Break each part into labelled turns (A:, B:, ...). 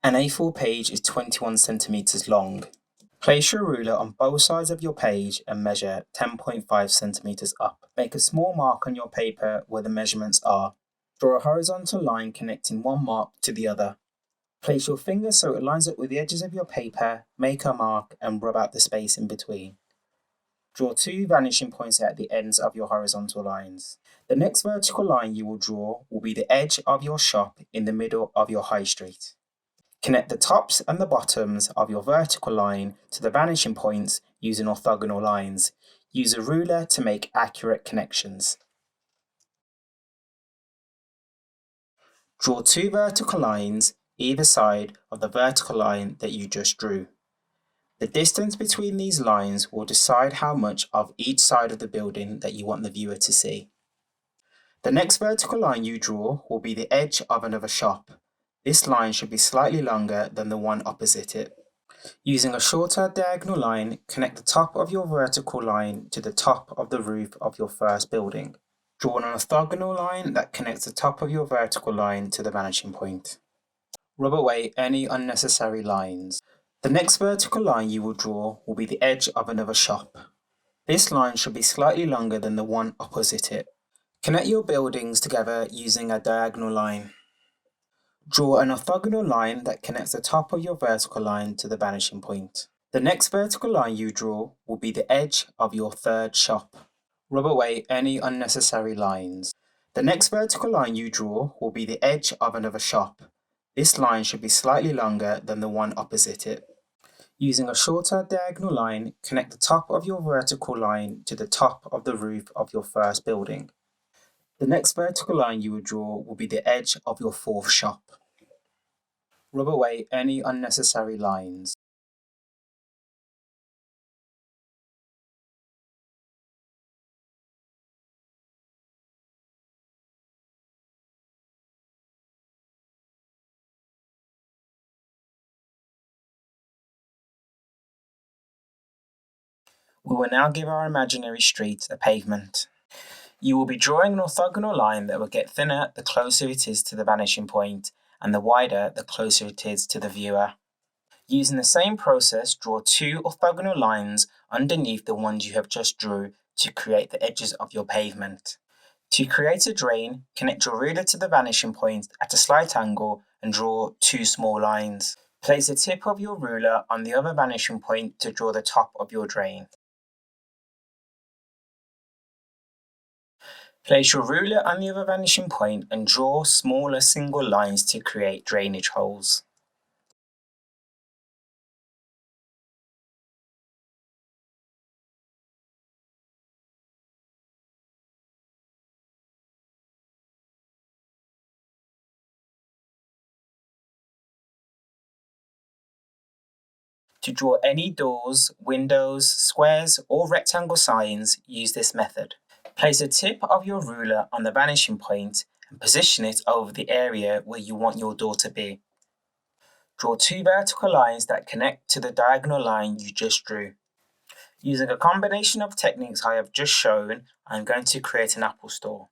A: An A4 page is 21 centimeters long. Place your ruler on both sides of your page and measure 10.5 centimeters up. Make a small mark on your paper where the measurements are. Draw a horizontal line connecting one mark to the other. Place your finger so it lines up with the edges of your paper, make a mark and rub out the space in between. Draw 2 vanishing points at the ends of your horizontal lines. The next vertical line you will draw will be the edge of your shop in the middle of your high street. Connect the tops and the bottoms of your vertical line to the vanishing points using orthogonal lines. Use a ruler to make accurate connections. Draw 2 vertical lines either side of the vertical line that you just drew. The distance between these lines will decide how much of each side of the building that you want the viewer to see. The next vertical line you draw will be the edge of another shop. This line should be slightly longer than the one opposite it. Using a shorter diagonal line, connect the top of your vertical line to the top of the roof of your first building. Draw an orthogonal line that connects the top of your vertical line to the vanishing point. Rub away any unnecessary lines. The next vertical line you will draw will be the edge of another shop. This line should be slightly longer than the one opposite it. Connect your buildings together using a diagonal line. Draw an orthogonal line that connects the top of your vertical line to the vanishing point. The next vertical line you draw will be the edge of your third shop. Rub away any unnecessary lines. The next vertical line you draw will be the edge of another shop. This line should be slightly longer than the one opposite it. Using a shorter diagonal line, connect the top of your vertical line to the top of the roof of your first building. The next vertical line you will draw will be the edge of your fourth shop. Rub away any unnecessary lines. We will now give our imaginary street a pavement. You will be drawing an orthogonal line that will get thinner the closer it is to the vanishing point, and the wider the closer it is to the viewer. Using the same process, draw 2 orthogonal lines underneath the ones you have just drew to create the edges of your pavement. To create a drain, connect your ruler to the vanishing point at a slight angle and draw 2 small lines. Place the tip of your ruler on the other vanishing point to draw the top of your drain. Place your ruler on the other vanishing point and draw smaller single lines to create drainage holes. To draw any doors, windows, squares, or rectangle signs, use this method. Place the tip of your ruler on the vanishing point and position it over the area where you want your door to be. Draw 2 vertical lines that connect to the diagonal line you just drew. Using a combination of techniques I have just shown, I'm going to create an Apple store.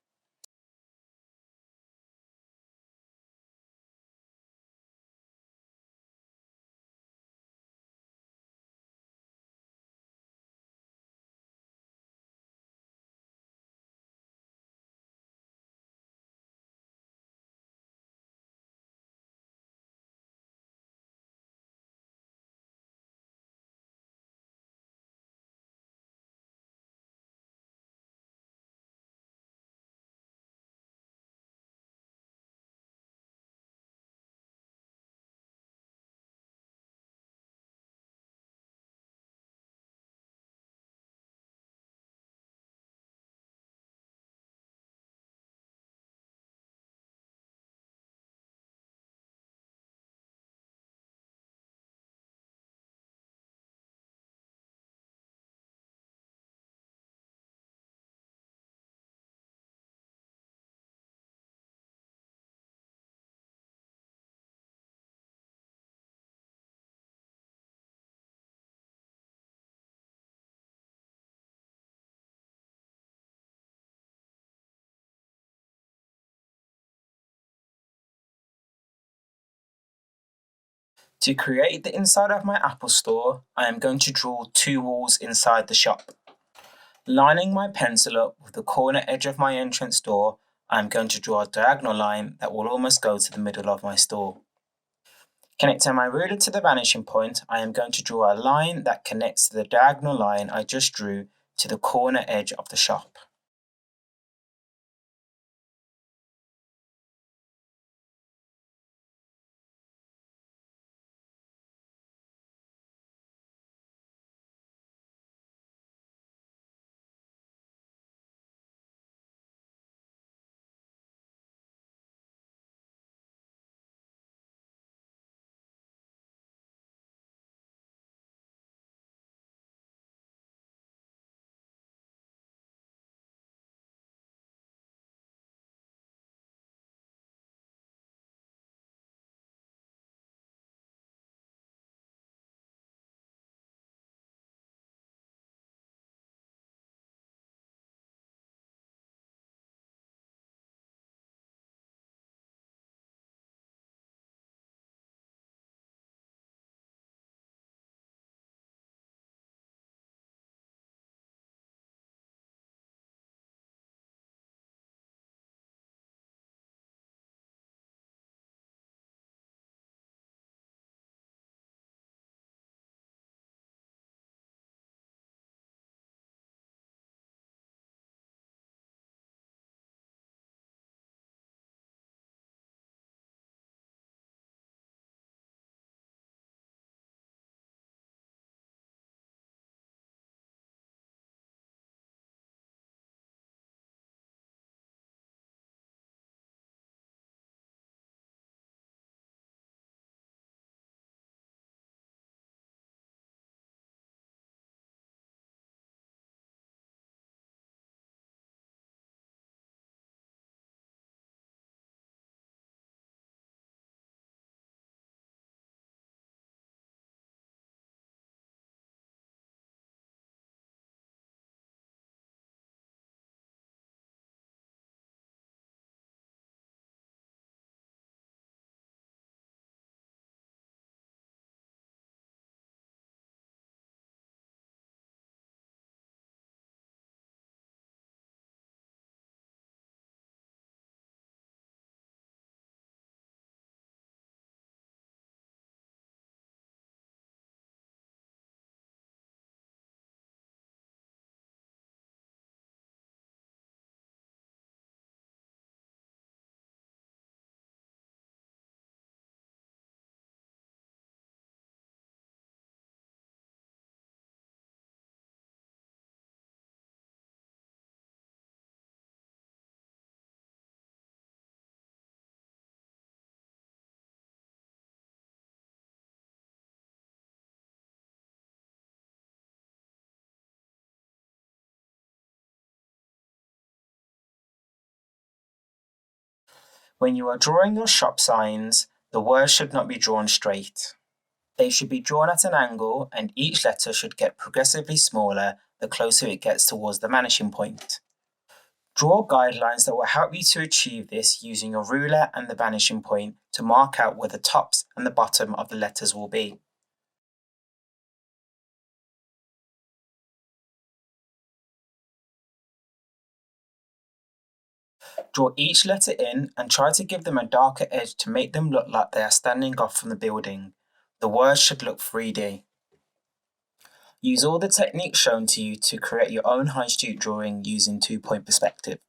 A: To create the inside of my Apple store, I am going to draw two walls inside the shop. Lining my pencil up with the corner edge of my entrance door, I am going to draw a diagonal line that will almost go to the middle of my store. Connecting my ruler to the vanishing point, I am going to draw a line that connects to the diagonal line I just drew to the corner edge of the shop. When you are drawing your shop signs, the words should not be drawn straight. They should be drawn at an angle, and each letter should get progressively smaller the closer it gets towards the vanishing point. Draw guidelines that will help you to achieve this using your ruler and the vanishing point to mark out where the tops and the bottom of the letters will be. Draw each letter in and try to give them a darker edge to make them look like they are standing off from the building. The words should look 3D. Use all the techniques shown to you to create your own high street drawing using two-point perspective.